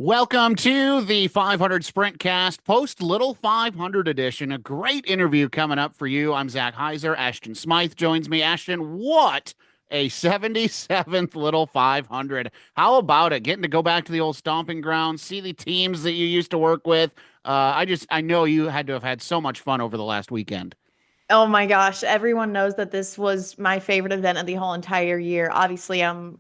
Welcome to the 500 Sprintcast post Little 500 edition. A great interview coming up for you. I'm Zach Heiser. Ashton Smyth joins me. Ashton, what a 77th Little 500. How about it? Getting to go back to the old stomping grounds, see the teams that you used to work with. I know you had to have had so much fun over the last weekend. Oh my gosh, everyone knows that this was my favorite event of the whole entire year. Obviously, I'm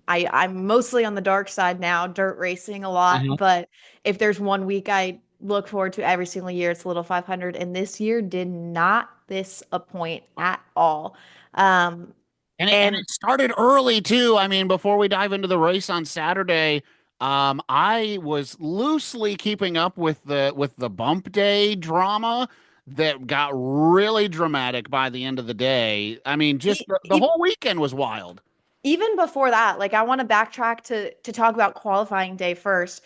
mostly on the dark side now, dirt racing a lot, Uh-huh. but if there's one week I look forward to every single year, it's Little 500, and this year did not disappoint at all. Um, And and it started early too. I mean, before we dive into the race on Saturday, I was loosely keeping up with the bump day drama that got really dramatic by the end of the day. I mean, just e the e whole weekend was wild. even before that, like I want to backtrack to talk about qualifying day first.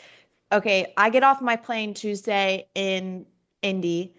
Okay, I get off my plane Tuesday in Indy.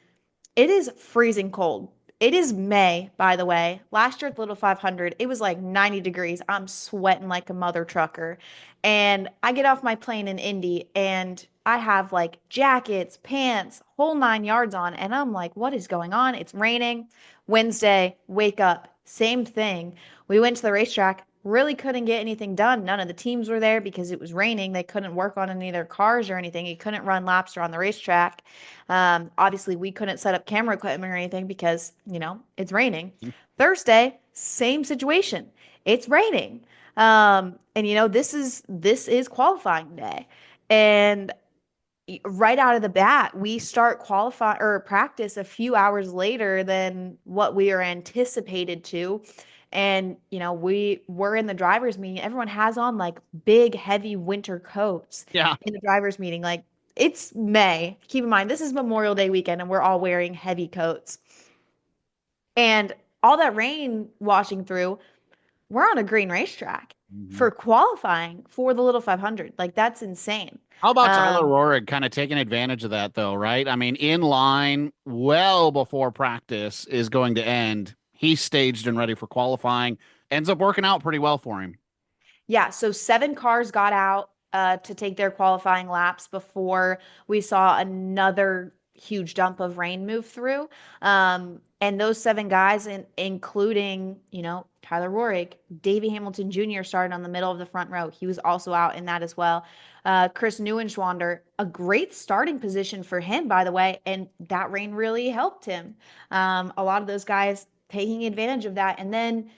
It is freezing cold. It is May, by the way. Last year at the Little 500, it was like 90 degrees. I'm sweating like a mother trucker. And I get off my plane in Indy and I have like jackets, pants, whole 9 yards on. And I'm like, what is going on? It's raining. Wednesday, wake up. Same thing. We went to the racetrack, really couldn't get anything done. None of the teams were there because it was raining. They couldn't work on any of their cars or anything. You couldn't run laps around the racetrack. Obviously, we couldn't set up camera equipment or anything because, it's raining. Thursday, same situation. It's raining. And this is qualifying day. And right out of the bat, we start qualify or practice a few hours later than what we are anticipated to. And, we were in the driver's meeting. Everyone has on like big, heavy winter coats Yeah. in the driver's meeting. Like it's May. Keep in mind, this is Memorial Day weekend and we're all wearing heavy coats. And all that rain washing through, we're on a green racetrack Mhm. for qualifying for the Little 500. Like that's insane. How about Tyler Um, Rohrig kind of taking advantage of that, though, right? I mean, in line well before practice is going to end. He's staged and ready for qualifying. Ends up working out pretty well for him. Yeah, so 7 cars got out to take their qualifying laps before we saw another huge dump of rain move through. And those 7 guys, including, Tyler Rohrig, Davey Hamilton Jr. started on the middle of the front row. He was also out in that as well. Chris Neuenschwander, a great starting position for him, by the way, and that rain really helped him. A lot of those guys taking advantage of that. And then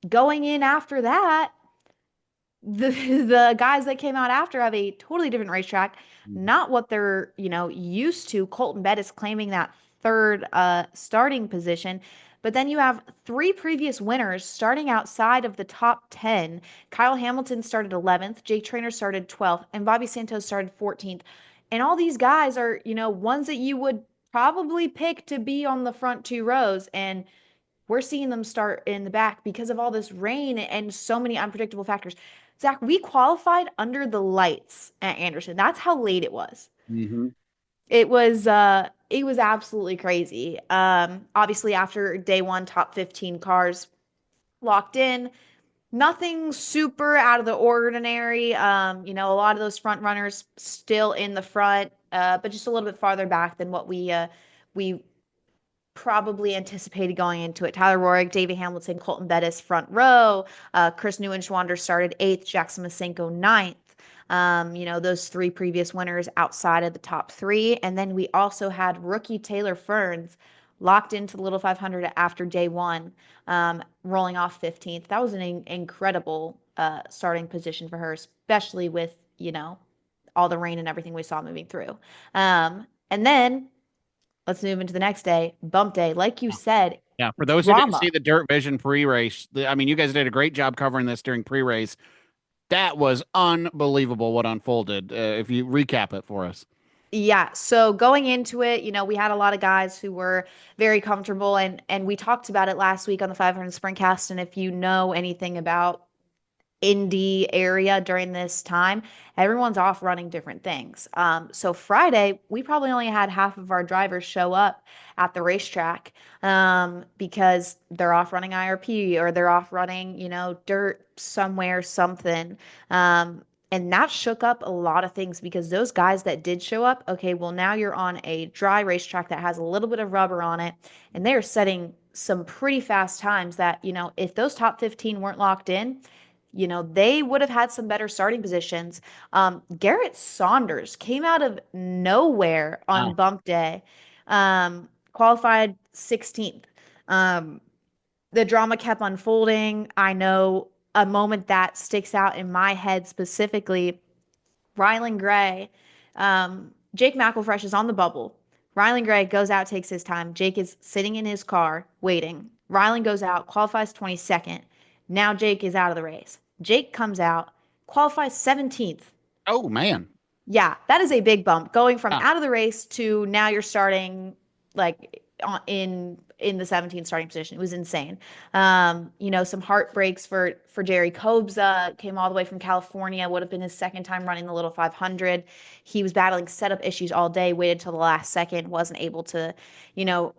going in after that, the the guys that came out after have a totally different racetrack, not what they're, used to. Colton Bettis claiming that third starting position. But then you have 3 previous winners starting outside of the top 10. Kyle Hamilton started 11th, Jake Trainor started 12th, and Bobby Santos started 14th. And all these guys are, ones that you would probably pick to be on the front 2 rows. And we're seeing them start in the back because of all this rain and so many unpredictable factors. Zach, we qualified under the lights at Anderson. That's how late it was. Mm-hmm. It was absolutely crazy. Obviously after day one, top 15 cars locked in. Nothing super out of the ordinary. A lot of those front runners still in the front, but just a little bit farther back than what we probably anticipated going into it. Tyler Rohrig, Davey Hamilton, Colton Bettis front row. Chris Neuenschwander started eighth, Jackson Masenko ninth. Those 3 previous winners outside of the top 3. And then we also had rookie Taylor Ferns locked into the Little 500 after day one, rolling off 15th. That was an incredible starting position for her, especially with, all the rain and everything we saw moving through. And then let's move into the next day, bump day. Like you said, Yeah, for those who didn't see drama. the Dirt Vision pre-race, I mean, you guys did a great job covering this during pre-race. That was unbelievable what unfolded. If you recap it for us. Yeah, so going into it, we had a lot of guys who were very comfortable and we talked about it last week on the 500 Sprintcast. And if you know anything about indie area during this time, everyone's off running different things. So Friday, we probably only had half of our drivers show up at the racetrack because they're off running IRP or they're off running, dirt somewhere, something. And that shook up a lot of things because those guys that did show up, okay, well, now you're on a dry racetrack that has a little bit of rubber on it, and they're setting some pretty fast times that, if those top 15 weren't locked in, they would have had some better starting positions. Garrett Saunders came out of nowhere on Wow. bump day, qualified 16th. Um, the drama kept unfolding. I know a moment that sticks out in my head specifically. Rylan Gray, Jake McElfresh is on the bubble. Rylan Gray goes out, takes his time. Jake is sitting in his car waiting. Rylan goes out, qualifies 22nd. Now Jake is out of the race. Jake comes out, qualifies 17th. Oh man. Yeah, that is a big bump going from Yeah. out of the race to now you're starting like in the 17th starting position. It was insane. Some heartbreaks for Jerry Kobza, came all the way from California, would have been his second time running the Little 500. He was battling setup issues all day, waited till the last second, wasn't able to,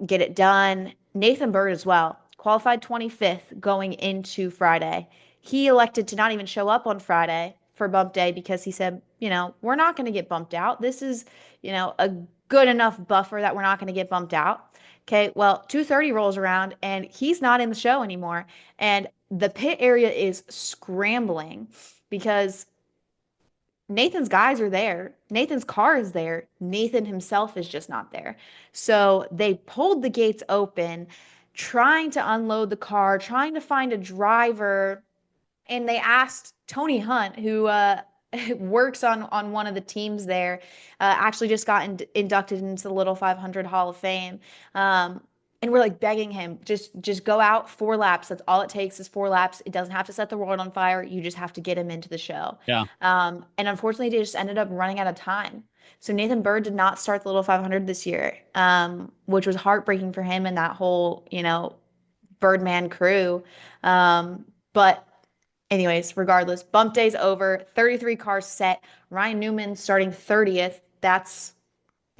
get it done. Nathan Bird as well, qualified 25th going into Friday. He elected to not even show up on Friday for bump day because he said, we're not going to get bumped out. This is, a good enough buffer that we're not going to get bumped out. Okay, well, 2:30 rolls around and he's not in the show anymore. And the pit area is scrambling because Nathan's guys are there. Nathan's car is there. Nathan himself is just not there. So they pulled the gates open, trying to unload the car, trying to find a driver, and they asked Tony Hunt, who works on one of the teams there, actually just got inducted into the Little 500 Hall of Fame. And we're like begging him, just go out 4 laps. That's all it takes is 4 laps. It doesn't have to set the world on fire. You just have to get him into the show. Yeah. And unfortunately, they just ended up running out of time. So Nathan Bird did not start the Little 500 this year, which was heartbreaking for him and that whole, Birdman crew. But anyways, regardless, bump day's over. 33 cars set. Ryan Newman starting 30th. That's,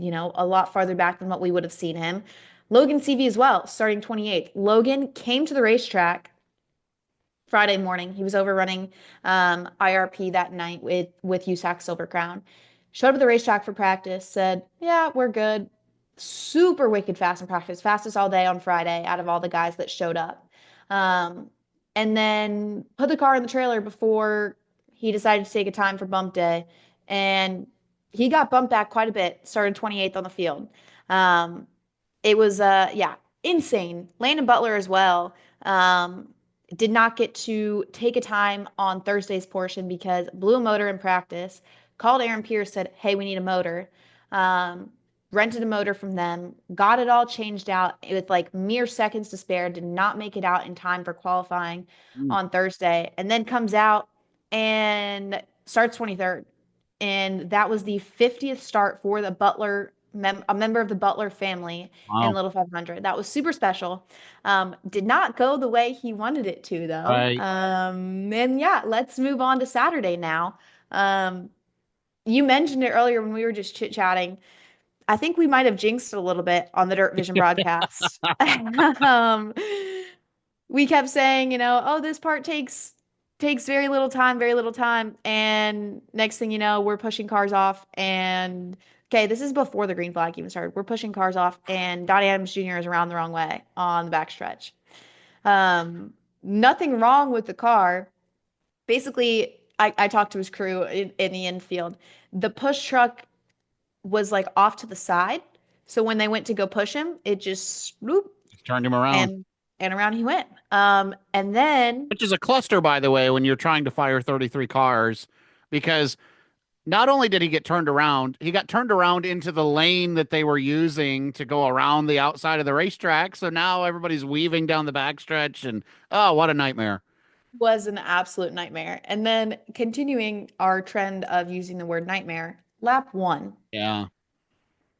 a lot farther back than what we would have seen him. Logan Seavey as well, starting 28th. Logan came to the racetrack Friday morning. He was overrunning IRP that night with USAC Silver Crown. Showed up at the racetrack for practice, said, yeah, we're good. Super wicked fast in practice, fastest all day on Friday out of all the guys that showed up. And then put the car in the trailer before he decided to take a time for bump day. And he got bumped back quite a bit, started 28th on the field. It was, yeah, insane. Landon Butler as well. Did not get to take a time on Thursday's portion because blew a motor in practice. Called Aaron Pierce, said, hey, we need a motor. Rented a motor from them, got it all changed out with like mere seconds to spare, did not make it out in time for qualifying Mm. on Thursday, and then comes out and starts 23rd. And that was the 50th start for the Butler, a member of the Butler family in Wow. Little 500. That was super special. Did not go the way he wanted it to, though. Right. And yeah, let's move on to Saturday now. You mentioned it earlier when we were just chit-chatting. I think we might have jinxed it a little bit on the Dirt Vision broadcast. um, we kept saying, oh, this part takes very little time, very little time, and next thing you know, we're pushing cars off. And okay, this is before the green flag even started. We're pushing cars off, and Donnie Adams Jr. is around the wrong way on the backstretch. Nothing wrong with the car. Basically, I talked to his crew in the infield. The push truck was like off to the side. So when they went to go push him, it just whoop, Just turned him around. and around he went. And then Which is a cluster, by the way, when you're trying to fire 33 cars, because not only did he get turned around, he got turned around into the lane that they were using to go around the outside of the racetrack. So now everybody's weaving down the backstretch, and oh, what a nightmare. was an absolute nightmare. And then continuing our trend of using the word nightmare, lap one. Yeah.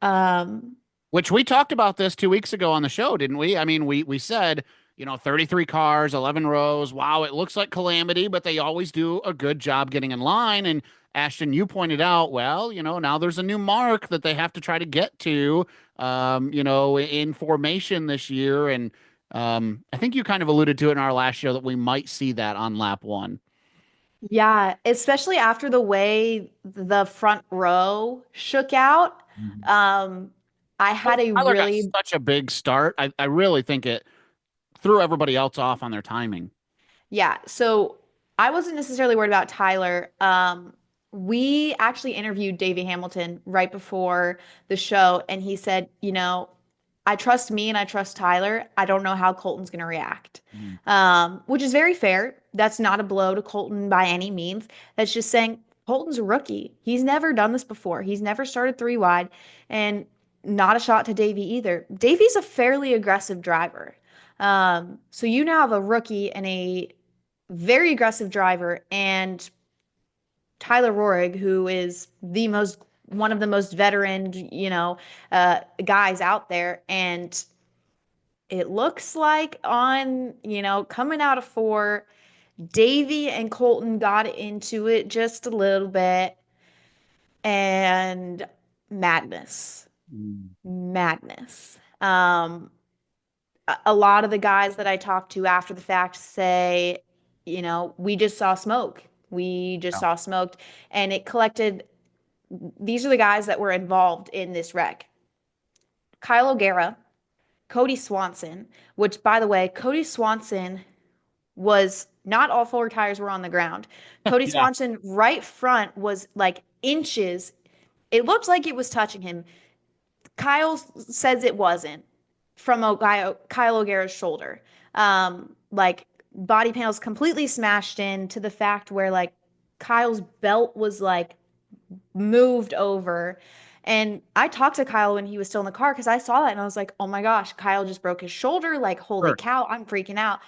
Um, Which we talked about this 2 weeks ago on the show, didn't we? I mean, we said, 33 cars, 11 rows. Wow, it looks like calamity, but they always do a good job getting in line. And Ashton, you pointed out, well, now there's a new mark that they have to try to get to, in formation this year. And I think you kind of alluded to it in our last show that we might see that on lap one. Yeah, especially after the way the front row shook out. Mhm. Um, I had a Tyler got really such a big start. I really think it threw everybody else off on their timing. Yeah, so I wasn't necessarily worried about Tyler. We actually interviewed Davey Hamilton right before the show, and he said, I trust me and I trust Tyler. I don't know how Colton's going to react, Mm. which is very fair. That's not a blow to Colton by any means. That's just saying Colton's a rookie. He's never done this before. He's never started three wide, and not a shot to Davey either. Davey's a fairly aggressive driver. So you now have a rookie and a very aggressive driver, and Tyler Rohrig, who is the most one of the most veteran, guys out there, and it looks like coming out of four, Davey and Colton got into it just a little bit, and madness, Mm. madness. A lot of the guys that I talked to after the fact say, we just saw smoke. We just Yeah. saw smoke. And it collected. These are the guys that were involved in this wreck: Kyle O'Gara, Cody Swanson, which, by the way, Cody Swanson was not all four tires were on the ground. Cody Yeah. Swanson, right front, was like inches. It looked like it was touching him. Kyle says it wasn't from Kyle O'Gara's shoulder. Like body panels completely smashed in to the fact where like Kyle's belt was like moved over. And I talked to Kyle when he was still in the car because I saw that and I was like, oh my gosh, Kyle just broke his shoulder. Like, holy Sure. cow, I'm freaking out.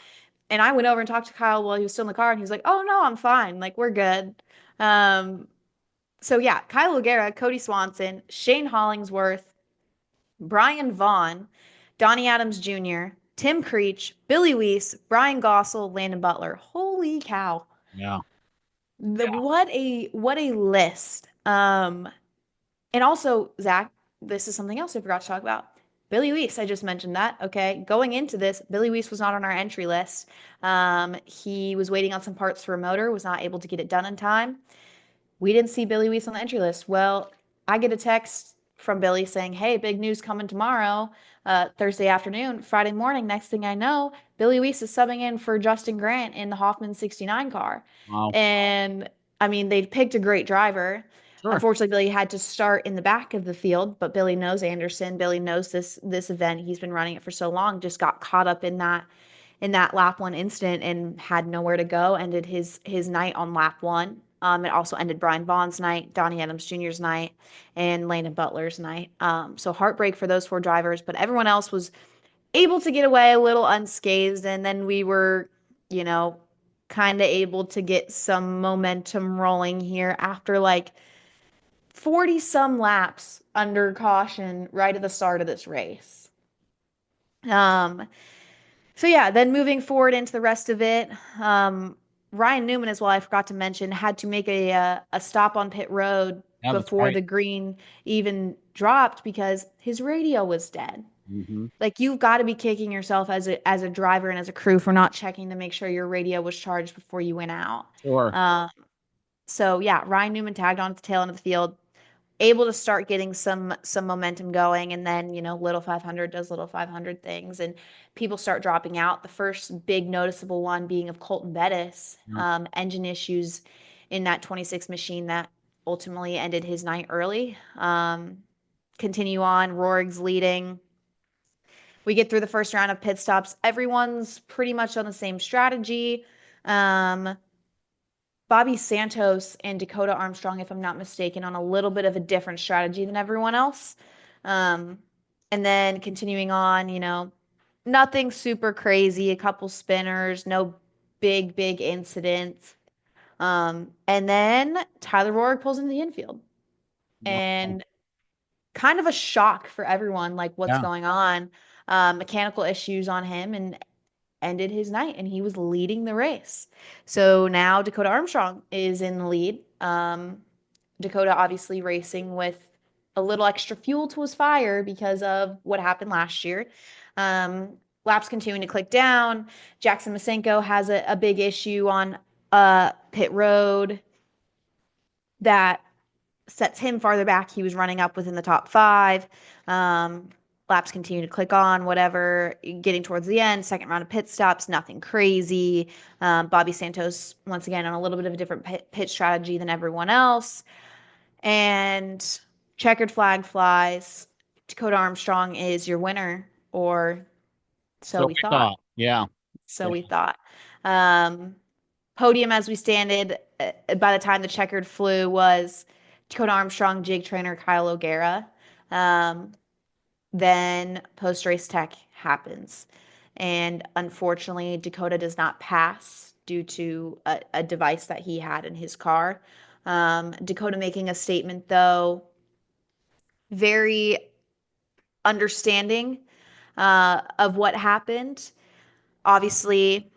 And I went over and talked to Kyle while he was still in the car and he was like, oh no, I'm fine. Like, we're good. Um, so yeah, Kyle O'Gara, Cody Swanson, Shane Hollingsworth, Brian Vaughn, Donnie Adams Jr., Tim Creech, Billy Weiss, Brian Gossel, Landon Butler. Holy cow. Yeah. Yeah. What a list. And also, Zach, this is something else I forgot to talk about. Billy Weiss, I just mentioned that. Okay. Going into this, Billy Weiss was not on our entry list. He was waiting on some parts for a motor, was not able to get it done in time. We didn't see Billy Weiss on the entry list. Well, I get a text from Billy saying, hey, big news coming tomorrow, Thursday afternoon, Friday morning. Next thing I know, Billy Weiss is subbing in for Justin Grant in the Hoffman 69 car. Wow. And I mean, they picked a great driver. Sure. Unfortunately, Billy had to start in the back of the field, but Billy knows Anderson. Billy knows this event. He's been running it for so long, just got caught up in that lap one incident and had nowhere to go. Ended his night on lap one. It also ended Brian Vaughn's night, Donnie Adams Jr.'s night, and Landon Butler's night. So heartbreak for those four drivers, but everyone else was able to get away a little unscathed. And then we were, you know, kind of able to get some momentum rolling here after like 40 some laps under caution right at the start of this race. Um, So yeah, then moving forward into the rest of it, Ryan Newman as well, I forgot to mention, had to make a stop on pit road Yeah, that's before right. the green even dropped because his radio was dead. Hmm. Like you've got to be kicking yourself as a driver and as a crew for not checking to make sure your radio was charged before you went out. Sure. Um, so yeah, Ryan Newman tagged on at the tail end of the field, able to start getting some momentum going, and then little 500 does little 500 things and people start dropping out. The first big noticeable one being of Colton Bettis, Yeah. engine issues in that 26 machine that ultimately ended his night early. Continue on, Rohrig's leading. We get through the first round of pit stops, everyone's pretty much on the same strategy. um, Bobby Santos and Dakota Armstrong, if I'm not mistaken, on a little bit of a different strategy than everyone else. Um, and then continuing on, nothing super crazy, a couple spinners, no big incidents. And then Tyler Roark pulls into the infield Wow. and kind of a shock for everyone, like what's Yeah. going on. Mechanical issues on him and ended his night, and he was leading the race. So now Dakota Armstrong is in the lead. Dakota obviously racing with a little extra fuel to his fire because of what happened last year. Laps continuing to click down. Jackson Masenko has a big issue on pit road that sets him farther back. He was running up within the top five. Um, Laps continue to click on, whatever. Getting towards the end, second round of pit stops, nothing crazy. Bobby Santos, once again, on a little bit of a different pit strategy than everyone else. And checkered flag flies. Dakota Armstrong is your winner, or so So we we thought. thought, yeah. So we thought. Um, Podium as we standed by the time the checkered flew was Dakota Armstrong, Jake Trainor, Kyle O'Gara. Um, then post race tech happens. And unfortunately, Dakota does not pass due to a device that he had in his car. Dakota making a statement, though, very understanding of what happened. Obviously,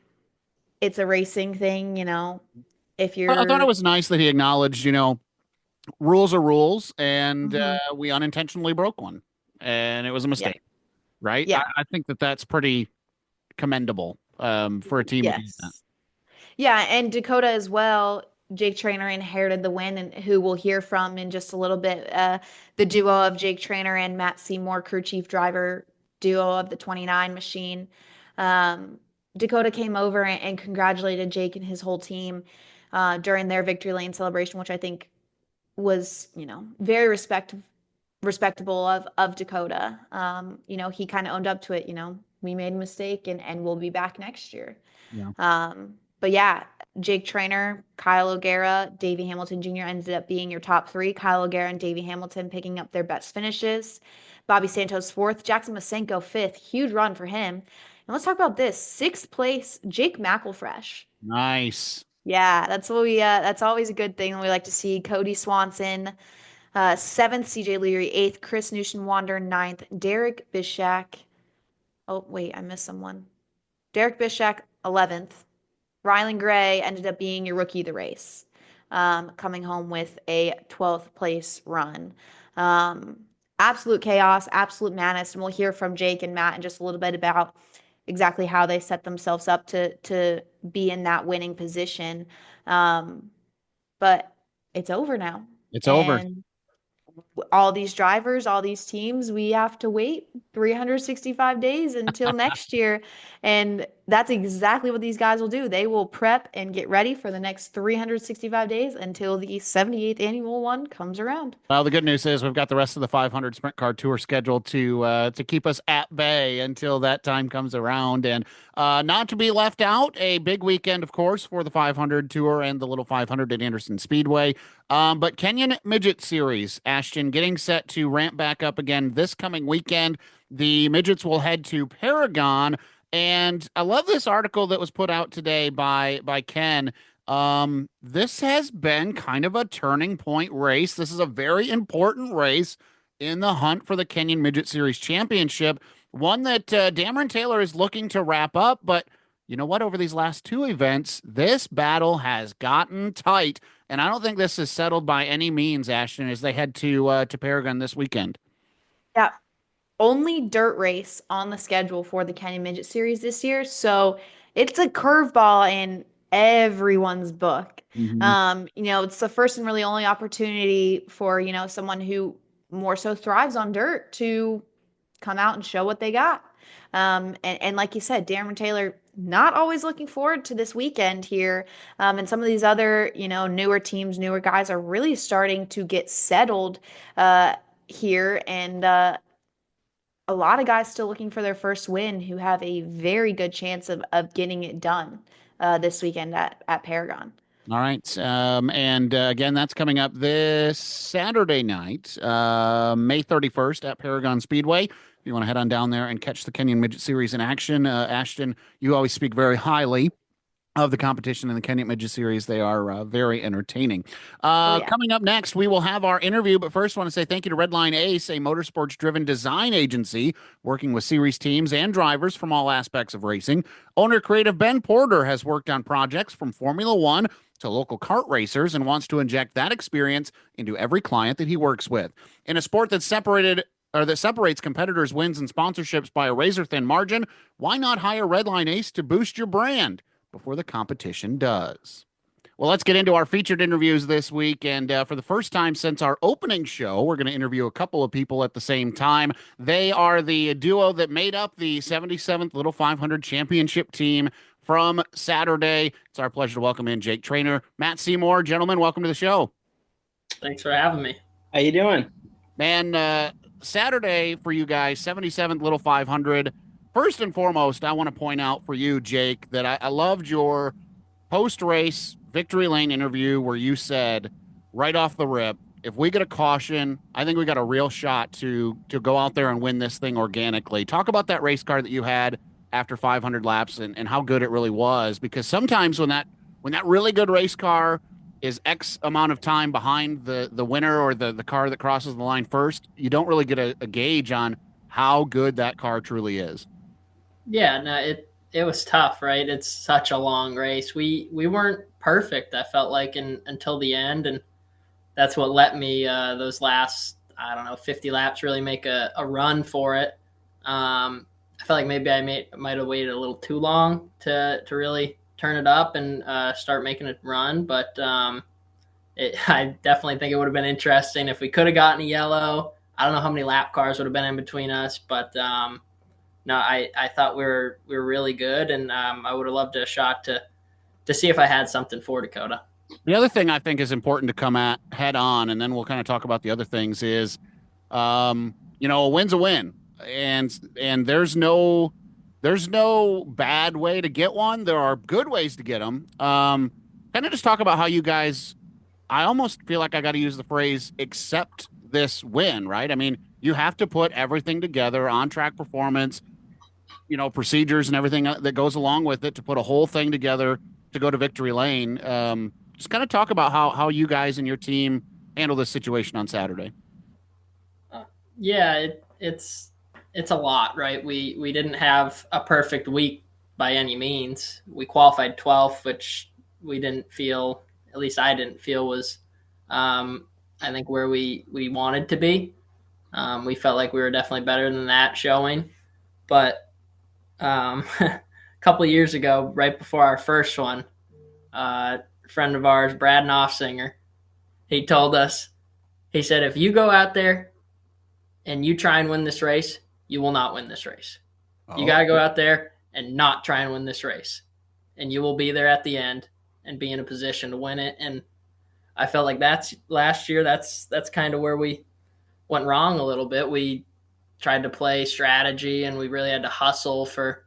it's a racing thing, if I thought it you're, was nice that he acknowledged, rules are rules, and Mhm. we unintentionally broke one, and it was a Yeah, mistake, right? yeah, I think that that's pretty commendable for a team to do that. yes. Yeah, and Dakota as well. Jake Trainer inherited the win, and who we'll hear from in just a little bit. The duo of Jake Trainer and Matt Seymour, crew chief driver duo of the 29 machine. Um, Dakota came over and congratulated Jake and his whole team during their victory lane celebration, which I think was, very respectable of Dakota. He kind of owned up to it. We made a mistake, and we'll be back next year. Yeah. But yeah, Jake Trainer, Kyle O'Gara, Davey Hamilton Jr. ended up being your top three. Kyle O'Gara and Davey Hamilton picking up their best finishes. Bobby Santos fourth, Jackson Masenko fifth. Huge run for him. And let's talk about this. Sixth place, Jake McElfresh. Nice. Yeah, that's what that's always a good thing we like to see. Cody Swanson, seventh, CJ Leary, eighth, Chris Newsham Wander, ninth, Derek Bishak. Oh, wait, I missed someone. Derek Bishak, 11th. Rylan Gray ended up being your rookie of the race, coming home with a 12th place run. Um, Absolute chaos, absolute madness, and we'll hear from Jake and Matt in just a little bit about exactly how they set themselves up to be in that winning position. Um, but it's over now, It's over. and all these drivers, all these teams, we have to wait 365 days until next year. And that's exactly what these guys will do. They will prep and get ready for the next 365 days until the 78th annual one comes around. Well, the good news is we've got the rest of the 500 Sprint Car Tour scheduled to keep us at bay until that time comes around, and not to be left out, a big weekend, of course, for the 500 Tour and the Little 500 at Anderson Speedway. But Kenyon Midget Series, Ashton, getting set to ramp back up again this coming weekend. The midgets will head to Paragon, and I love this article that was put out today by Ken. This has been kind of a turning point race. This is a very important race in the hunt for the Kenyon Midget Series Championship, one that Dameron Taylor is looking to wrap up. But you know what? Over these last two events, this battle has gotten tight, and I don't think this is settled by any means, Ashton, as they head to Paragon this weekend. Yeah, only dirt race on the schedule for the Kenyon Midget Series this year. So it's a curveball in everyone's book. Mhm. It's the first and really only opportunity for, someone who more so thrives on dirt to come out and show what they got. And like you said, Darren Taylor not always looking forward to this weekend here. And some of these other, newer teams, newer guys are really starting to get settled here. And a lot of guys still looking for their first win who have a very good chance of getting it done this weekend at Paragon. All right. And again, that's coming up this Saturday night, May 31st at Paragon Speedway. If you want to head on down there and catch the Kenyon Midget Series in action, Ashton, you always speak very highly of the competition in the Kenyon Midget Series. They are very entertaining. Oh, yeah. Coming up next, we will have our interview, but first, I want to say thank you to Redline Ace, a motorsports driven design agency working with series teams and drivers from all aspects of racing. Owner creative Ben Porter has worked on projects from Formula One to local kart racers and wants to inject that experience into every client that he works with. In a sport that separates competitors' wins and sponsorships by a razor thin margin, why not hire Redline Ace to boost your brand before the competition does? Well, let's get into our featured interviews this week. And for the first time since our opening show, we're going to interview a couple of people at the same time. They are the duo that made up the 77th Little 500 Championship team from Saturday. It's our pleasure to welcome in Jake Trainor, Matt Seymour. Gentlemen, welcome to the show. Thanks for having me. How you doing? Man, Saturday for you guys, 77th Little 500. First and foremost, I want to point out for you, Jake, that I loved your post-race victory lane interview where you said right off the rip, if we get a caution, I think we got a real shot to go out there and win this thing organically. Talk about that race car that you had after 500 laps and how good it really was, because sometimes when that really good race car is X amount of time behind the winner or the car that crosses the line first, you don't really get a gauge on how good that car truly is. Yeah, no, it was tough, right? It's such a long race. We weren't perfect, I felt like, until the end, and that's what let me those last, I don't know, 50 laps really make a run for it. I felt like maybe might have waited a little too long to really turn it up and start making it run, but I definitely think it would have been interesting if we could have gotten a yellow. I don't know how many lap cars would have been in between us, but no, I thought we were really good, and I would have loved a shot to see if I had something for Dakota. The other thing I think is important to come at head on, and then we'll kind of talk about the other things, is a win's a win. And there's no bad way to get one. There are good ways to get them. Kind of just talk about how you guys, I almost feel like I got to use the phrase accept this win, right? I mean, you have to put everything together, on track performance, procedures and everything that goes along with it to put a whole thing together to go to victory lane. Just kind of talk about how you guys and your team handle this situation on Saturday. Yeah, it's a lot, right? We didn't have a perfect week by any means. We qualified 12th, which we didn't feel, at least I didn't feel, was I think where we wanted to be. We felt like we were definitely better than that showing, but a couple of years ago, right before our first one, a friend of ours, Brad Knopfsinger, he told us, he said, if you go out there and you try and win this race, you will not win this race. You got to go out there and not try and win this race, and you will be there at the end and be in a position to win it. And I felt like that's last year. That's kind of where we went wrong a little bit. We tried to play strategy, and we really had to hustle for,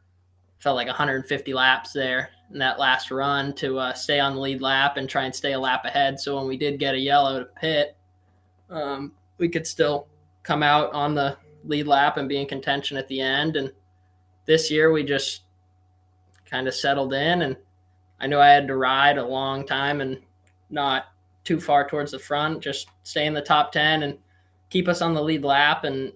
felt like 150 laps there in that last run to stay on the lead lap and try and stay a lap ahead. So when we did get a yellow to pit, we could still come out on the lead lap and be in contention at the end. And this year we just kind of settled in, and I knew I had to ride a long time and not too far towards the front, just stay in the top 10 and keep us on the lead lap, and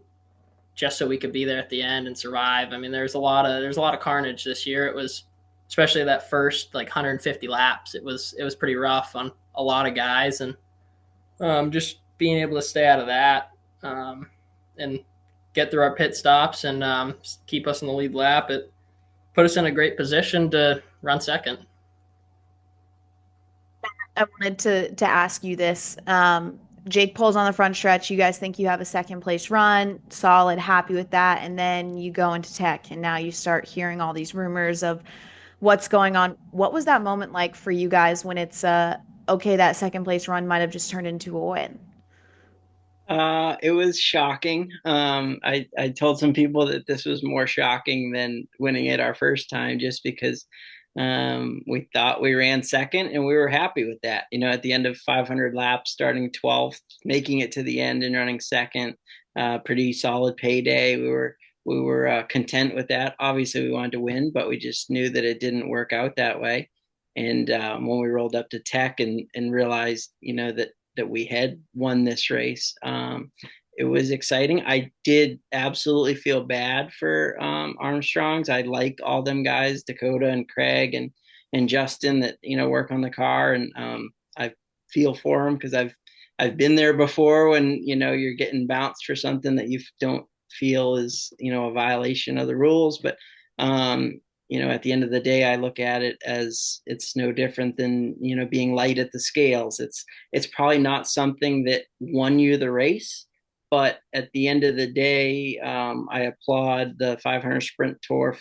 just so we could be there at the end and survive. I mean, there's a lot of carnage this year. It was, especially that first like 150 laps, it was pretty rough on a lot of guys, and just being able to stay out of that and get through our pit stops and keep us in the lead lap, it put us in a great position to run second. I wanted to ask you this. Jake pulls on the front stretch. You guys think you have a second place run, solid, happy with that. And then you go into tech, and now you start hearing all these rumors of what's going on. What was that moment like for you guys when it's okay, that second place run might have just turned into a win? It was shocking. I told some people that this was more shocking than winning it our first time, just because we thought we ran second and we were happy with that. At the end of 500 laps, starting 12th, making it to the end and running second, pretty solid payday. We were content with that. Obviously, we wanted to win, but we just knew that it didn't work out that way. And when we rolled up to tech and realized, that we had won this race, it was exciting. I did absolutely feel bad for Armstrongs. I like all them guys, Dakota and Craig and Justin, that work on the car, and I feel for them because I've been there before when you're getting bounced for something that you don't feel is a violation of the rules. But at the end of the day, I look at it as it's no different than, being light at the scales. It's probably not something that won you the race, but at the end of the day, I applaud the 500 Sprint Tour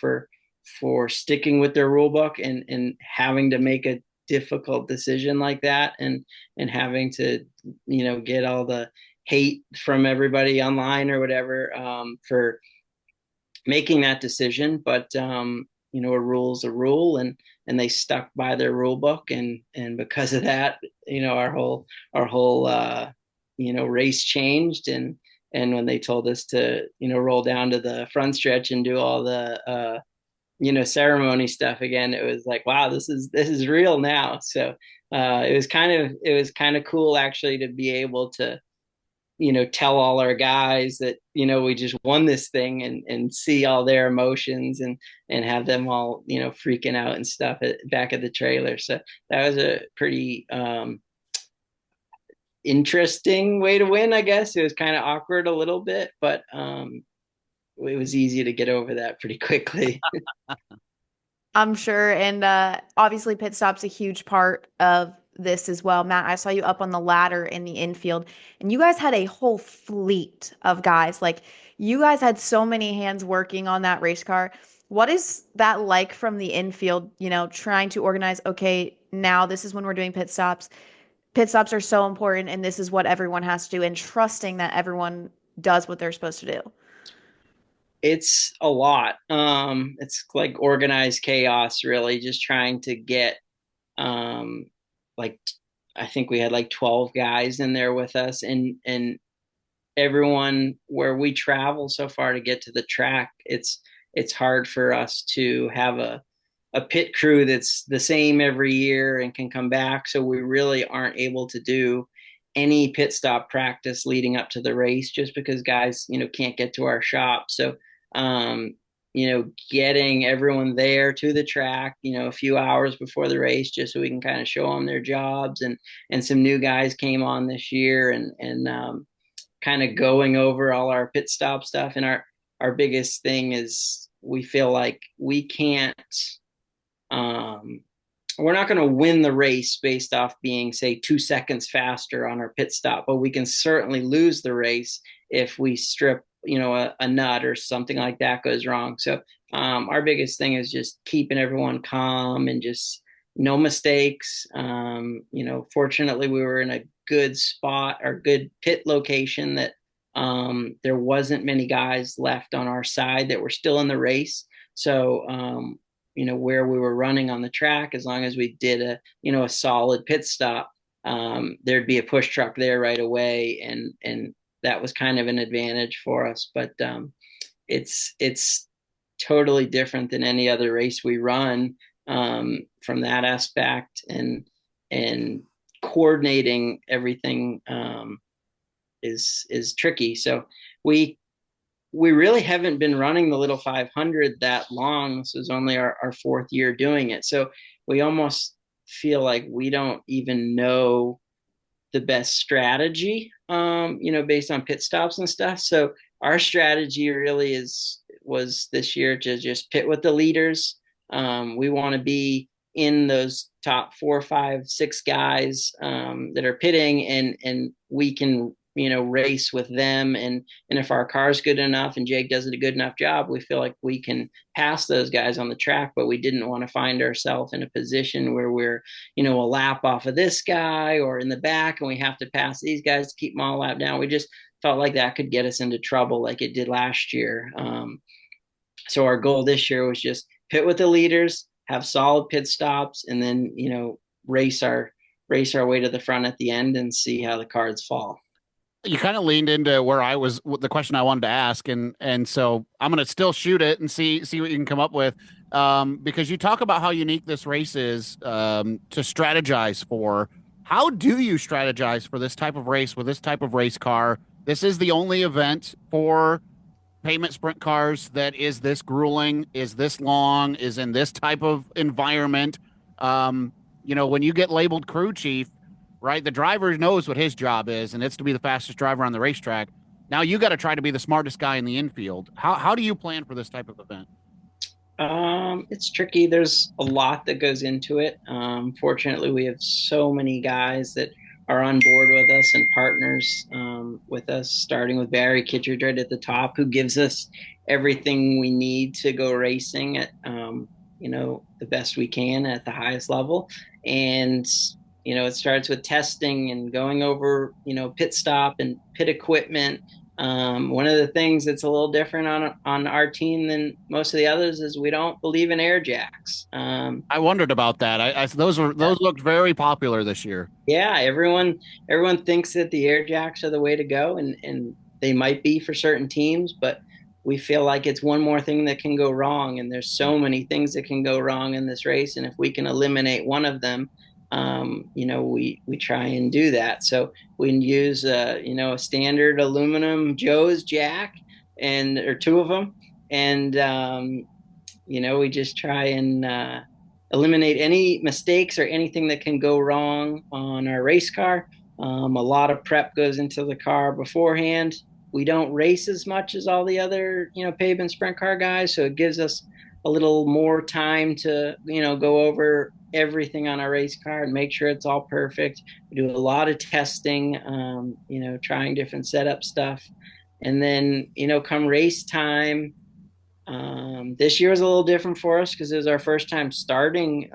for sticking with their rule book and having to make a difficult decision like that, and having to, get all the hate from everybody online or whatever, for making that decision. But a rule's a rule, and they stuck by their rule book, and because of that, our whole race changed. And when they told us to, roll down to the front stretch and do all the ceremony stuff again, it was like, wow, this is real now. So it was kind of cool actually to be able to, tell all our guys that, we just won this thing, and see all their emotions, and have them all, freaking out and stuff back at the trailer. So that was a pretty interesting way to win, I guess. It was kind of awkward a little bit, but it was easy to get over that pretty quickly. I'm sure. And obviously, pit stop's a huge part of this as well. Matt, I saw you up on the ladder in the infield, and you guys had a whole fleet of guys. Like, you guys had so many hands working on that race car. What is that like from the infield, trying to organize, okay, now this is when we're doing pit stops. Pit stops are so important, and this is what everyone has to do, and trusting that everyone does what they're supposed to do. It's a lot. It's like organized chaos, really, just trying to get, like, I think we had like 12 guys in there with us, and everyone, where we travel so far to get to the track, it's hard for us to have a pit crew that's the same every year and can come back. So we really aren't able to do any pit stop practice leading up to the race, just because guys, can't get to our shop. So, getting everyone there to the track, a few hours before the race, just so we can kind of show them their jobs. And some new guys came on this year, and kind of going over all our pit stop stuff. And our biggest thing is, we feel like we can't, we're not going to win the race based off being, say, 2 seconds faster on our pit stop, but we can certainly lose the race if we strip, a nut or something like that goes wrong. So our biggest thing is just keeping everyone calm and just no mistakes. Fortunately, we were in a good spot or good pit location that there wasn't many guys left on our side that were still in the race. So where we were running on the track, as long as we did a solid pit stop, there'd be a push truck there right away, and that was kind of an advantage for us. But it's totally different than any other race we run, from that aspect, and coordinating everything is tricky. So we really haven't been running the little 500 that long. This is only our fourth year doing it. So we almost feel like we don't even know the best strategy, based on pit stops and stuff. So our strategy really was this year to just pit with the leaders. We want to be in those top 4, 5, 6 guys that are pitting, and we can, race with them. And if our car's good enough and Jake does a good enough job, we feel like we can pass those guys on the track. But we didn't want to find ourselves in a position where we're, a lap off of this guy or in the back, and we have to pass these guys to keep them all lap down. We just felt like that could get us into trouble like it did last year. So our goal this year was just pit with the leaders, have solid pit stops, and then, race our way to the front at the end and see how the cards fall. You kind of leaned into where I was, the question I wanted to ask, and so I'm going to still shoot it and see what you can come up with, because you talk about how unique this race is, to strategize for. How do you strategize for this type of race with this type of race car? This is the only event for pavement sprint cars that is this grueling, is this long, is in this type of environment. When you get labeled crew chief, right? The driver knows what his job is, and it's to be the fastest driver on the racetrack. Now you got to try to be the smartest guy in the infield. How do you plan for this type of event? It's tricky. There's a lot that goes into it. Fortunately, we have so many guys that are on board with us and partners with us, starting with Barry Kittredge right at the top, who gives us everything we need to go racing at, the best we can at the highest level. And, it starts with testing and going over, pit stop and pit equipment. One of the things that's a little different on our team than most of the others is we don't believe in air jacks. I wondered about that. Those looked very popular this year. Yeah, everyone thinks that the air jacks are the way to go, and they might be for certain teams, but we feel like it's one more thing that can go wrong, and there's so many things that can go wrong in this race, and if we can eliminate one of them, we try and do that. So we use a standard aluminum Joe's jack, or two of them, and we just try and eliminate any mistakes or anything that can go wrong on our race car. A lot of prep goes into the car beforehand. We don't race as much as all the other, pavement sprint car guys. So it gives us a little more time to, go over everything on our race car and make sure it's all perfect. We do a lot of testing, trying different setup stuff. And then, come race time, this year was a little different for us because it was our first time starting,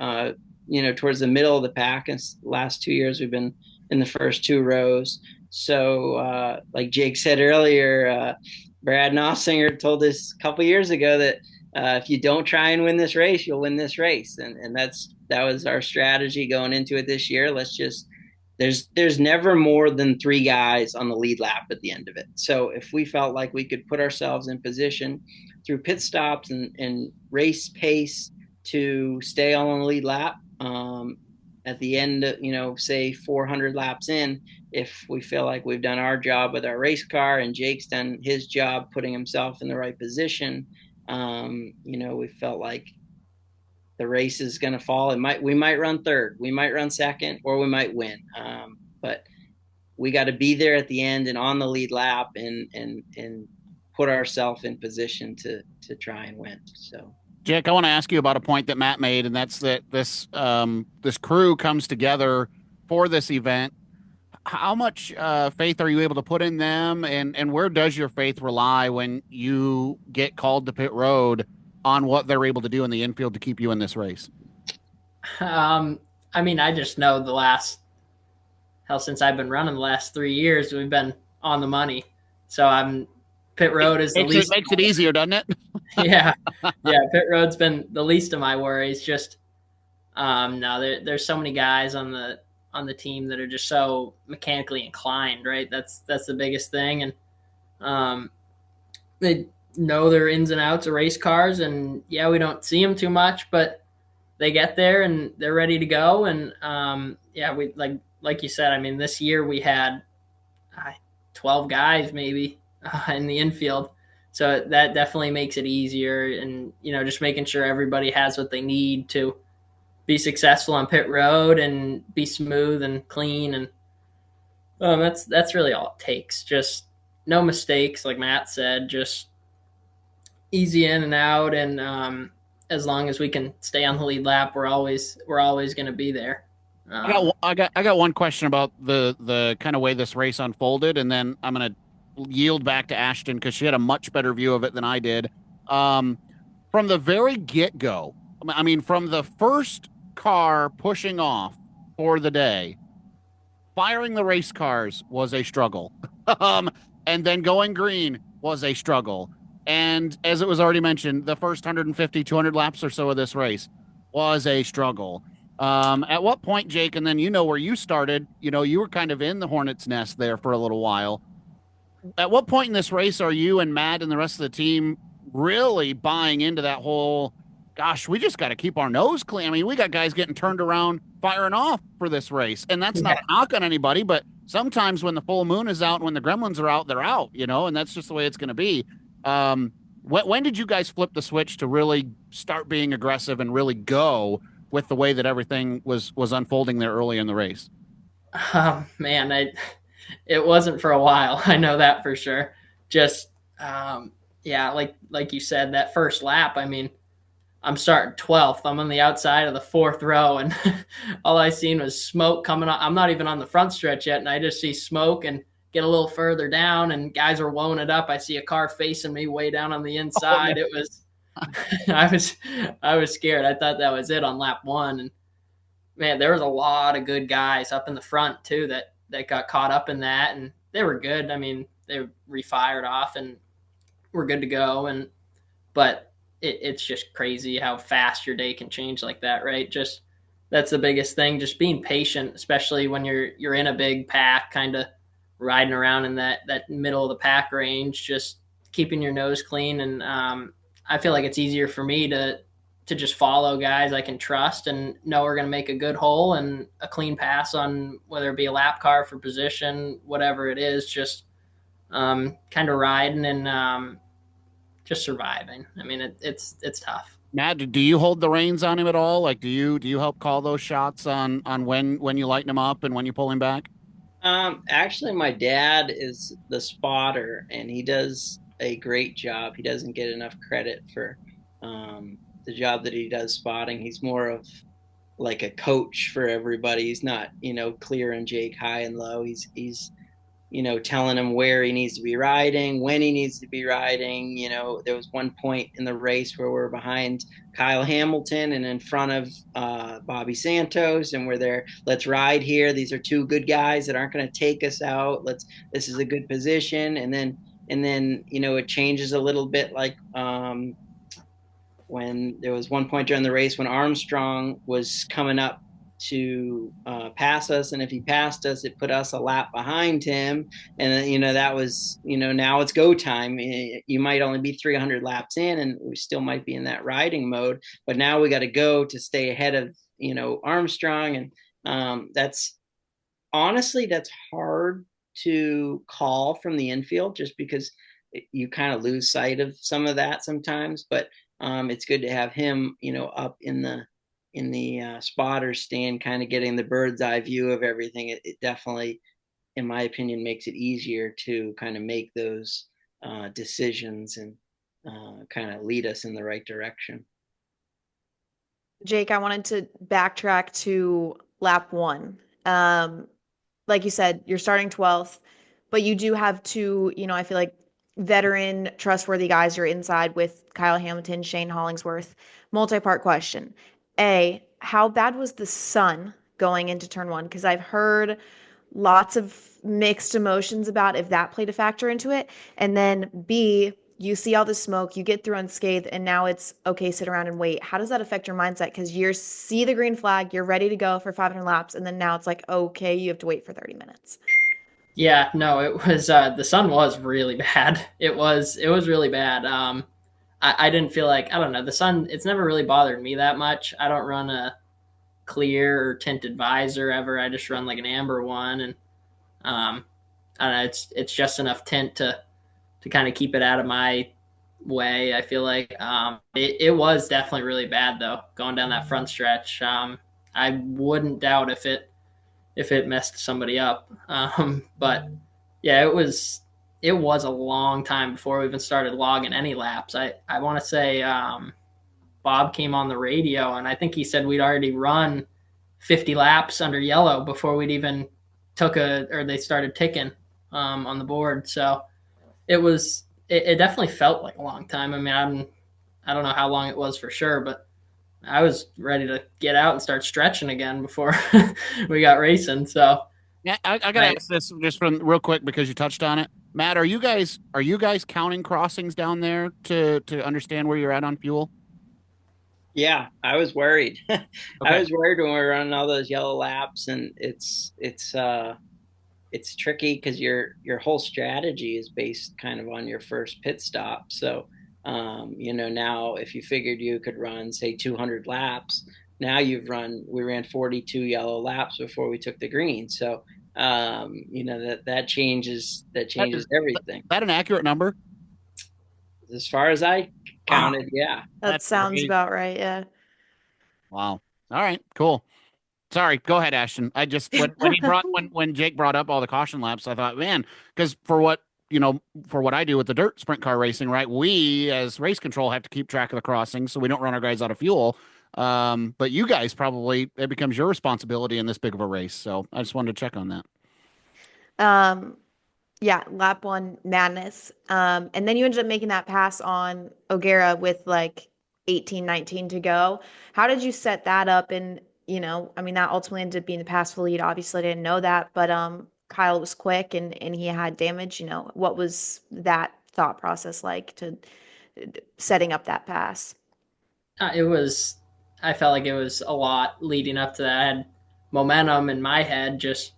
towards the middle of the pack. And last 2 years, we've been in the first two rows. So, like Jake said earlier, Brad Nossinger told us a couple years ago that if you don't try and win this race, you'll win this race. And that was our strategy going into it this year. There's never more than three guys on the lead lap at the end of it. So if we felt like we could put ourselves in position through pit stops and race pace to stay on the lead lap, at the end, say 400 laps in, if we feel like we've done our job with our race car and Jake's done his job putting himself in the right position, we felt like the race is going to fall. We might run third, we might run second, or we might win. But we got to be there at the end and on the lead lap and put ourselves in position to try and win. So, Jake, I want to ask you about a point that Matt made, and that's that this crew comes together for this event. How much faith are you able to put in them, and where does your faith rely when you get called to pit road on what they're able to do in the infield to keep you in this race? I just know since I've been running the last 3 years, we've been on the money. So pit road is the least. It makes it easier, doesn't it? Yeah. Pit road's been the least of my worries. Just there's so many guys on the team that are just so mechanically inclined, right? That's the biggest thing, and they know their ins and outs of race cars, and we don't see them too much, but they get there and they're ready to go. And we like you said, this year we had 12 guys maybe in the infield, so that definitely makes it easier. And just making sure everybody has what they need to be successful on pit road and be smooth and clean, and that's really all it takes. Just no mistakes, like Matt said, just easy in and out, and as long as we can stay on the lead lap, we're always going to be there. I got one question about the kind of way this race unfolded, and then I'm going to yield back to Ashton because she had a much better view of it than I did. From the very get-go, from the first car pushing off for the day, firing the race cars was a struggle. And then going green was a struggle. And as it was already mentioned, the first 150, 200 laps or so of this race was a struggle. At what point, Jake, and then where you started, you were kind of in the hornet's nest there for a little while. At what point in this race are you and Matt and the rest of the team really buying into that whole, gosh, we just got to keep our nose clean? We got guys getting turned around, firing off for this race. And that's not a knock on anybody, but sometimes when the full moon is out and when the gremlins are out, they're out, and that's just the way it's going to be. When did you guys flip the switch to really start being aggressive and really go with the way that everything was unfolding there early in the race? It wasn't for a while. I know that for sure. Just, like you said, that first lap, I'm starting 12th. I'm on the outside of the 4th row, and all I seen was smoke coming up. I'm not even on the front stretch yet, and I just see smoke and get a little further down, and guys are blowing it up. I see a car facing me way down on the inside. It was, I was scared. I thought that was it on lap 1, and man, there was a lot of good guys up in the front too that got caught up in that, and they were good. I mean, they refired off and were good to go, and but it's just crazy how fast your day can change like that, right? Just that's the biggest thing. Just being patient, especially when you're in a big pack, kind of riding around in that middle of the pack range. Just keeping your nose clean, and I feel like it's easier for me to just follow guys I can trust and know we're going to make a good hole and a clean pass on whether it be a lap car for position, whatever it is. Just kind of riding and just surviving. I mean, it's tough. Matt, do you hold the reins on him at all? Like, do you help call those shots on when you lighten him up and when you pull him back? Actually, my dad is the spotter, and he does a great job. He doesn't get enough credit for the job that he does spotting. He's more of like a coach for everybody. He's not, clearing Jake high and low. He's telling him where he needs to be riding, when he needs to be riding. There was one point in the race where we're behind Kyle Hamilton and in front of Bobby Santos, and we're there. Let's ride here. These are two good guys that aren't going to take us out. This is a good position. And then it changes a little bit. Like when there was one point during the race when Armstrong was coming up to pass us, and if he passed us, it put us a lap behind him, and that was now it's go time. You might only be 300 laps in, and we still might be in that riding mode, but now we got to go to stay ahead of Armstrong, and that's hard to call from the infield just because you kind of lose sight of some of that sometimes, but it's good to have him up in the spotter stand, kind of getting the bird's eye view of everything. It definitely, in my opinion, makes it easier to kind of make those decisions and kind of lead us in the right direction. Jake, I wanted to backtrack to lap 1. Like you said, you're starting 12th, but you do have two, I feel like veteran, trustworthy guys you're inside with Kyle Hamilton, Shane Hollingsworth. Multi-part question. A, how bad was the sun going into turn 1? Because I've heard lots of mixed emotions about if that played a factor into it. And then B, you see all the smoke, you get through unscathed, and now it's okay, sit around and wait. How does that affect your mindset? Because you see the green flag, you're ready to go for 500 laps, and then now it's like, okay, you have to wait for 30 minutes. Yeah, no, it was the sun was really bad. It was really bad. I didn't feel like, I don't know, the sun, it's never really bothered me that much. I don't run a clear or tinted visor ever. I just run like an amber one, and I don't know, it's just enough tint to kind of keep it out of my way. I feel like it was definitely really bad though, going down that front stretch. I wouldn't doubt if it messed somebody up. But yeah, it was a long time before we even started logging any laps. I want to say Bob came on the radio, and I think he said we'd already run 50 laps under yellow before we'd even they started ticking on the board. So it definitely felt like a long time. I mean, I don't know how long it was for sure, but I was ready to get out and start stretching again before we got racing. So yeah, I gotta ask this just from real quick because you touched on it. Matt, are you guys counting crossings down there to understand where you're at on fuel? Yeah, I was worried. Okay. I was worried when we were running all those yellow laps, and it's tricky because your whole strategy is based kind of on your first pit stop. So now if you figured you could run say 200 laps, now we ran 42 yellow laps before we took the green. So that changes everything. Is that an accurate number? As far as I counted, yeah. That sounds great. about right, yeah. Wow. All right, cool. Sorry, go ahead, Ashton. I just when Jake brought up all the caution laps, I thought, man, because for what for what I do with the dirt sprint car racing, right? We as race control have to keep track of the crossings so we don't run our guys out of fuel. But you guys probably, it becomes your responsibility in this big of a race. So I just wanted to check on that. Yeah, lap one madness. And then you ended up making that pass on O'Gara with like 18, 19 to go. How did you set that up? And, I mean, that ultimately ended up being the pass for lead. Obviously, I didn't know that, but Kyle was quick and he had damage. What was that thought process like to setting up that pass? I felt like it was a lot leading up to that. I had momentum in my head just,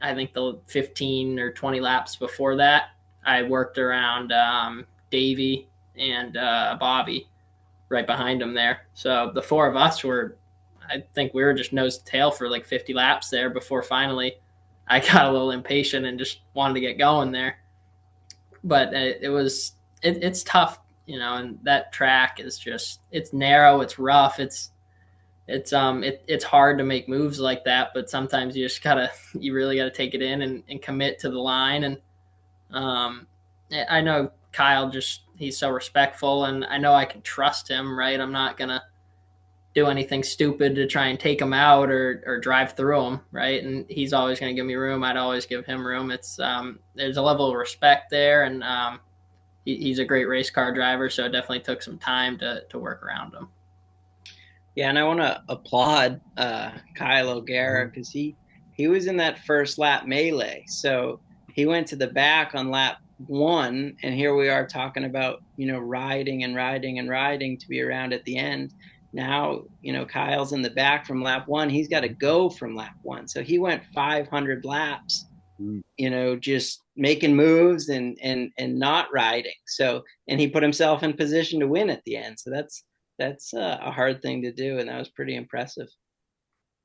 I think the 15 or 20 laps before that, I worked around Davey and Bobby right behind him there. So the four of us I think we were just nose to tail for like 50 laps there before finally I got a little impatient and just wanted to get going there. But it's tough, and that track is just, it's narrow, it's rough, it's hard to make moves like that, but sometimes you really gotta take it in and commit to the line. And I know Kyle, he's so respectful, and I know I can trust him, right? I'm not gonna do anything stupid to try and take him out or drive through him, right? And he's always gonna give me room. I'd always give him room. It's there's a level of respect there, and he's a great race car driver, so it definitely took some time to work around him. Yeah, and I want to applaud Kyle O'Gara because he was in that first lap melee. So he went to the back on lap one, and here we are talking about, riding and riding and riding to be around at the end. Now, Kyle's in the back from lap one. He's got to go from lap one. So he went 500 laps, just making moves and not riding. So, and he put himself in position to win at the end. So that's a hard thing to do, and that was pretty impressive.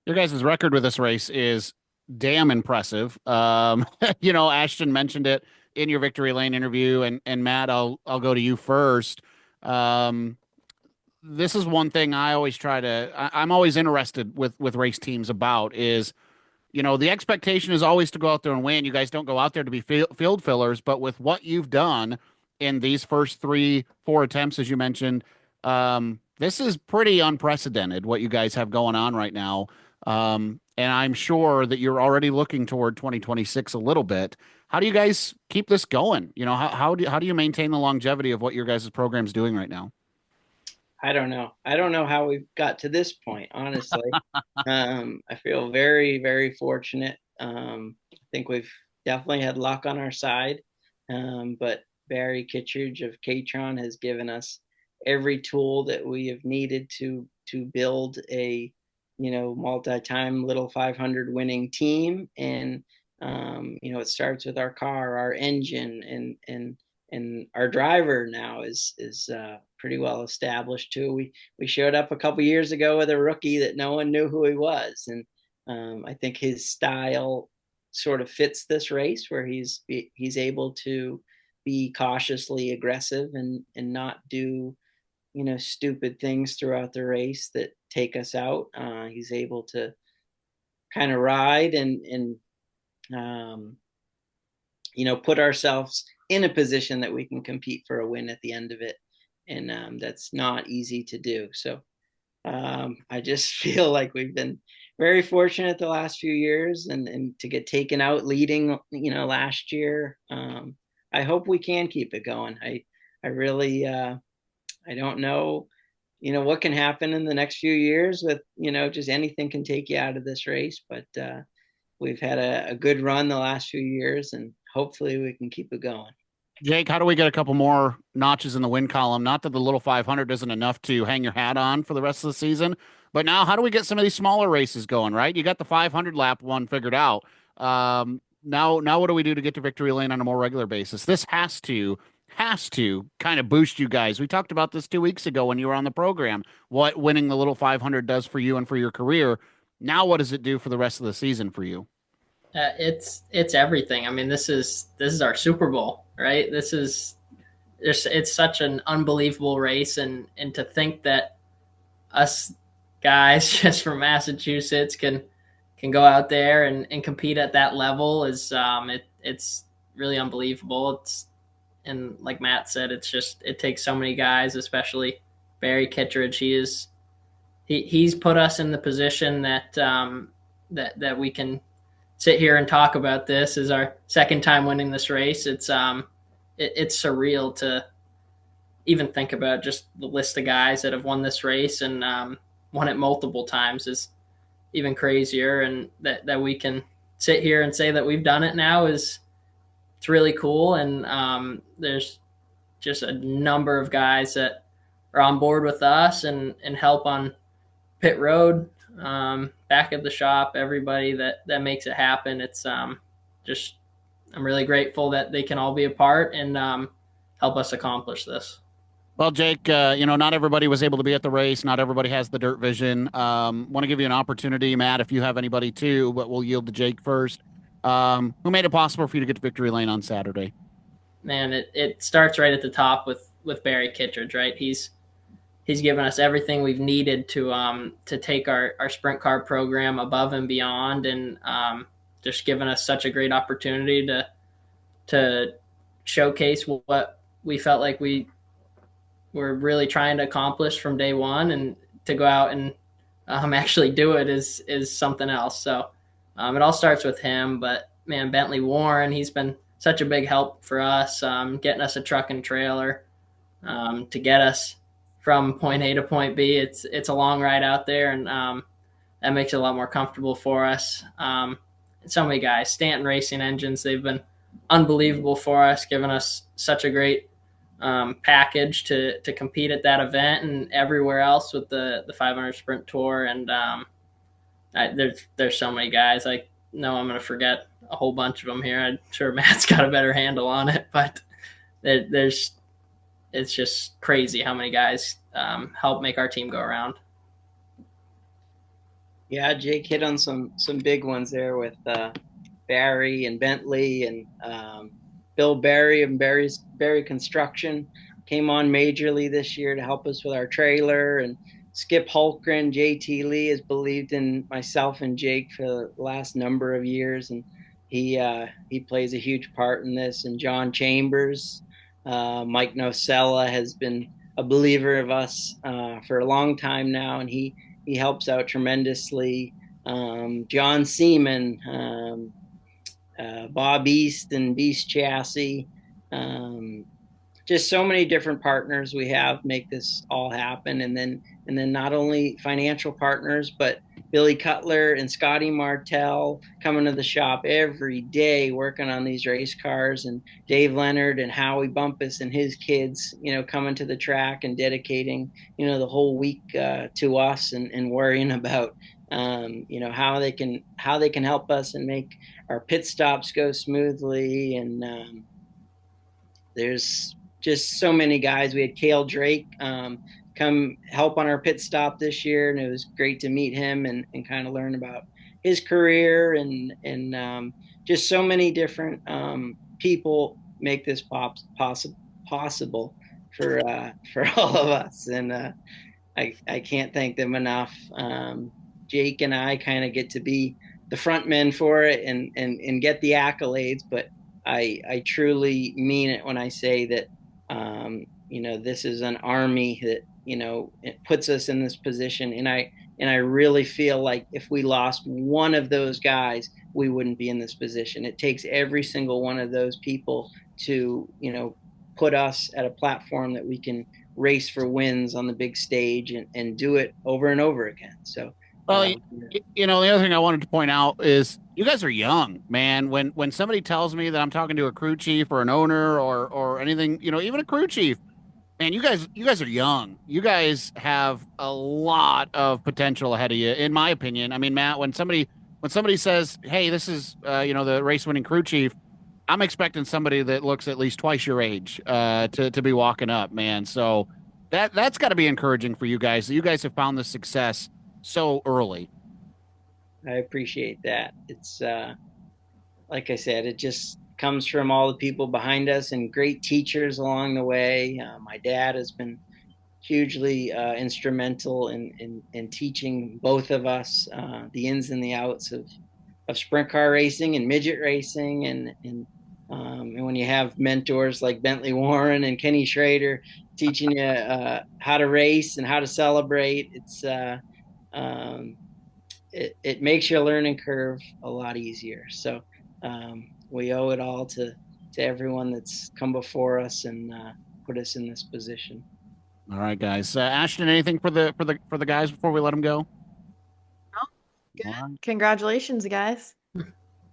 Your guys' record with this race is damn impressive. Ashton mentioned it in your victory lane interview, and Matt, I'll go to you first. This is one thing I always I'm always interested with race teams about is, the expectation is always to go out there and win. You guys don't go out there to be field fillers, but with what you've done in these first 3-4 attempts, as you mentioned, this is pretty unprecedented what you guys have going on right now. And I'm sure that you're already looking toward 2026 a little bit. How do you guys keep this going? How do you maintain the longevity of what your guys' program's doing right now? I don't know how we've got to this point, honestly. I feel very, very fortunate. I think we've definitely had luck on our side. But Barry Kittredge of Catron has given us every tool that we have needed to build a multi-time little 500 winning team. And it starts with our car, our engine, and our driver now is pretty well established too. We showed up a couple years ago with a rookie that no one knew who he was, and I think his style sort of fits this race where he's able to be cautiously aggressive and not do stupid things throughout the race that take us out. He's able to kind of ride and put ourselves in a position that we can compete for a win at the end of it. And that's not easy to do. So I just feel like we've been very fortunate the last few years and to get taken out leading, last year. I hope we can keep it going. I really, I don't know, what can happen in the next few years with, just anything can take you out of this race. But we've had a good run the last few years, and hopefully we can keep it going. Jake, how do we get a couple more notches in the win column? Not that the little 500 isn't enough to hang your hat on for the rest of the season, but now how do we get some of these smaller races going, right? You got the 500 lap one figured out. Now what do we do to get to victory lane on a more regular basis? This has to kind of boost you guys. We talked about this 2 weeks ago when you were on the program, what winning the little 500 does for you and for your career. Now, what does it do for the rest of the season for you? It's everything. I mean, this is our Super Bowl, right? It's such an unbelievable race, and to think that us guys just from Massachusetts can go out there and compete at that level is really unbelievable. And like Matt said, it takes so many guys, especially Barry Kittredge. He's put us in the position that that we can sit here and talk about this. Is our second time winning this race. It's surreal to even think about just the list of guys that have won this race and won it multiple times is even crazier. And that we can sit here and say that we've done it now it's really cool. And there's just a number of guys that are on board with us and help on pit road, back at the shop, everybody that makes it happen. It's I'm really grateful that they can all be a part and help us accomplish this. Well, Jake, not everybody was able to be at the race. Not everybody has the dirt vision. Want to give you an opportunity, Matt, if you have anybody too, but we'll yield to Jake first. Who made it possible for you to get to victory lane on Saturday? Man, it starts right at the top with Barry Kittredge, right? He's given us everything we've needed to take our sprint car program above and beyond, and just given us such a great opportunity to showcase what we felt like we were really trying to accomplish from day one, and to go out and actually do it is something else. So it all starts with him, but man, Bentley Warren, he's been such a big help for us, getting us a truck and trailer to get us from point A to point B. It's a long ride out there, and that makes it a lot more comfortable for us. So many guys, Stanton Racing Engines, they've been unbelievable for us, giving us such a great package to compete at that event and everywhere else with the 500 Sprint Tour. And there's so many guys. I know I'm going to forget a whole bunch of them here. I'm sure Matt's got a better handle on it, but it's just crazy how many guys help make our team go around. Yeah, Jake hit on some big ones there with Barry and Bentley, and Bill Barry and Barry Construction came on majorly this year to help us with our trailer, and Skip Hulkgren, JT Lee has believed in myself and Jake for the last number of years, and he plays a huge part in this. And John Chambers, Mike Nocella has been a believer of us for a long time now, and he helps out tremendously. John Seaman, Bob East and Beast Chassis, just so many different partners we have make this all happen. And then not only financial partners, but Billy Cutler and Scotty Martell coming to the shop every day working on these race cars, and Dave Leonard and Howie Bumpus and his kids, coming to the track and dedicating, the whole week to us, and worrying about how they can help us and make our pit stops go smoothly. And there's just so many guys. We had Cale Drake come help on our pit stop this year, and it was great to meet him and kind of learn about his career, and just so many different people make this possible for all of us. And I can't thank them enough. Jake and I kind of get to be the front men for it and get the accolades, but I truly mean it when I say that this is an army that it puts us in this position, and I really feel like if we lost one of those guys, we wouldn't be in this position. It takes every single one of those people to put us at a platform that we can race for wins on the big stage and do it over and over again. So well, the other thing I wanted to point out is you guys are young, man. When somebody tells me that I'm talking to a crew chief or an owner or anything, even a crew chief, man, you guys are young. You guys have a lot of potential ahead of you, in my opinion. I mean, Matt, when somebody says, "Hey, this is the race winning crew chief," I'm expecting somebody that looks at least twice your age to be walking up, man. So that's got to be encouraging for you guys. You guys have found this success so early. I appreciate that. It's like I said, it just comes from all the people behind us and great teachers along the way. My dad has been hugely instrumental in teaching both of us the ins and the outs of sprint car racing and midget racing, and And when you have mentors like Bentley Warren and Kenny Schrader teaching you how to race and how to celebrate, um, it makes your learning curve a lot easier. So we owe it all to everyone that's come before us and put us in this position. All right, guys. Ashton, anything for the guys before we let them go? Good. All right. Congratulations, guys.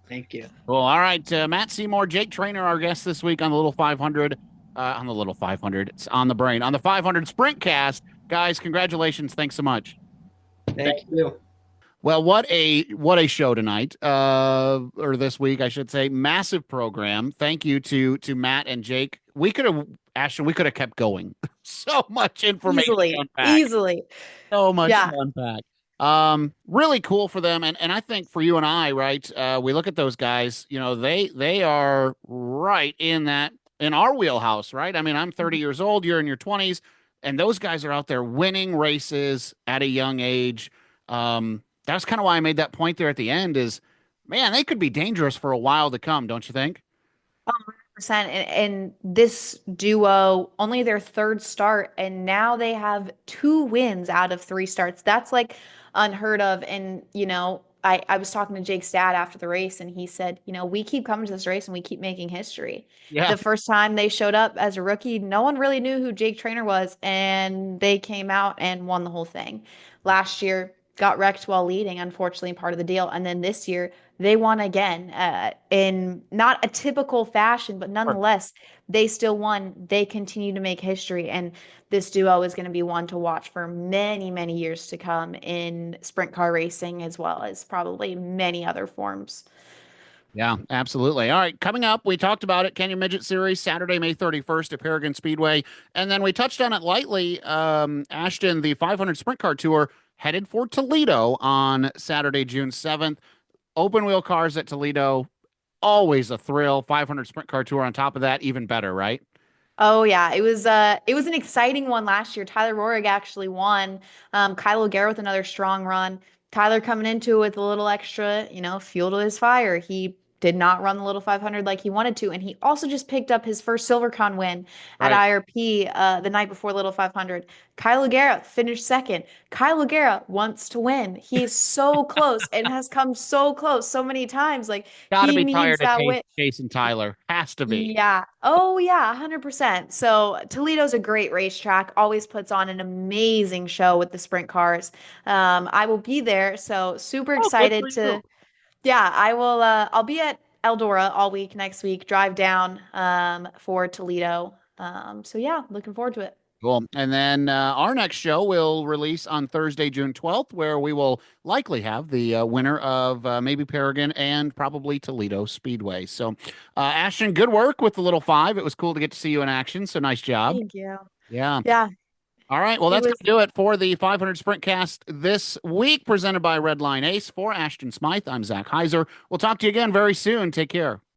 Thank you. Well, all right. Matt Seymour, Jake Trainor, our guest this week on the Little 500. On the Little 500. It's on the brain. On the 500 Sprintcast. Guys, congratulations. Thanks so much. Thank you. Well, what a show tonight, or this week, I should say. Massive program. Thank you to Matt and Jake. We could have, Ashton, we could have kept going. So much information to unpack. Easily. So much Yeah. to unpack. Really cool for them, and I think for you and I, right? We look at those guys. You know, they are right in our wheelhouse, right? I mean, I'm 30 years old. You're in your 20s, and those guys are out there winning races at a young age. That's kind of why I made that point there at the end. Is man, they could be dangerous for a while to come, don't you think? 100%. And this duo, only their third start, and now they have 2 wins out of 3 starts. That's like unheard of. And, I was talking to Jake's dad after the race, and he said, we keep coming to this race and we keep making history. Yeah. The first time they showed up as a rookie, no one really knew who Jake Trainor was, and they came out and won the whole thing. Last year, got wrecked while leading, unfortunately, part of the deal. And then this year, they won again in not a typical fashion, but nonetheless, they still won. They continue to make history. And this duo is going to be one to watch for many, many years to come in sprint car racing, as well as probably many other forms. Yeah, absolutely. All right, coming up, we talked about it, Kenyon Midget Series, Saturday, May 31st at Paragon Speedway. And then we touched on it lightly. Ashton, the 500 Sprint Car Tour, headed for Toledo on Saturday, June 7th. Open wheel cars at Toledo, always a thrill. 500 Sprint Car Tour on top of that, even better, right? Oh yeah, it was an exciting one last year. Tyler Rohrig actually won. Kyle O'Gara with another strong run. Tyler coming into it with a little extra, fuel to his fire. He did not run the little 500 like he wanted to, and he also just picked up his first SilverCon win at Right. IRP the night before Little 500. Kyle O'Gara finished second. Kyle O'Gara wants to win. He's so close and has come so close so many times. Like Gotta he be needs tired of that win. Chasing Tyler. Has to be. Yeah. Oh, yeah, 100%. So Toledo's a great racetrack, always puts on an amazing show with the sprint cars. I will be there, so super Oh, good for excited you. to, yeah, I will, I'll be at Eldora all week next week, drive down for Toledo. So yeah, looking forward to it. Cool. And then our next show will release on Thursday, June 12th, where we will likely have the winner of maybe Paragon and probably Toledo Speedway. So, Ashton, good work with the little 5. It was cool to get to see you in action. So nice job. Thank you. Yeah. Yeah, All right. Well, it that's going was. to do it for the 500 Sprint Cast this week, presented by Redline Ace. For Ashton Smyth, I'm Zach Heiser. We'll talk to you again very soon. Take care.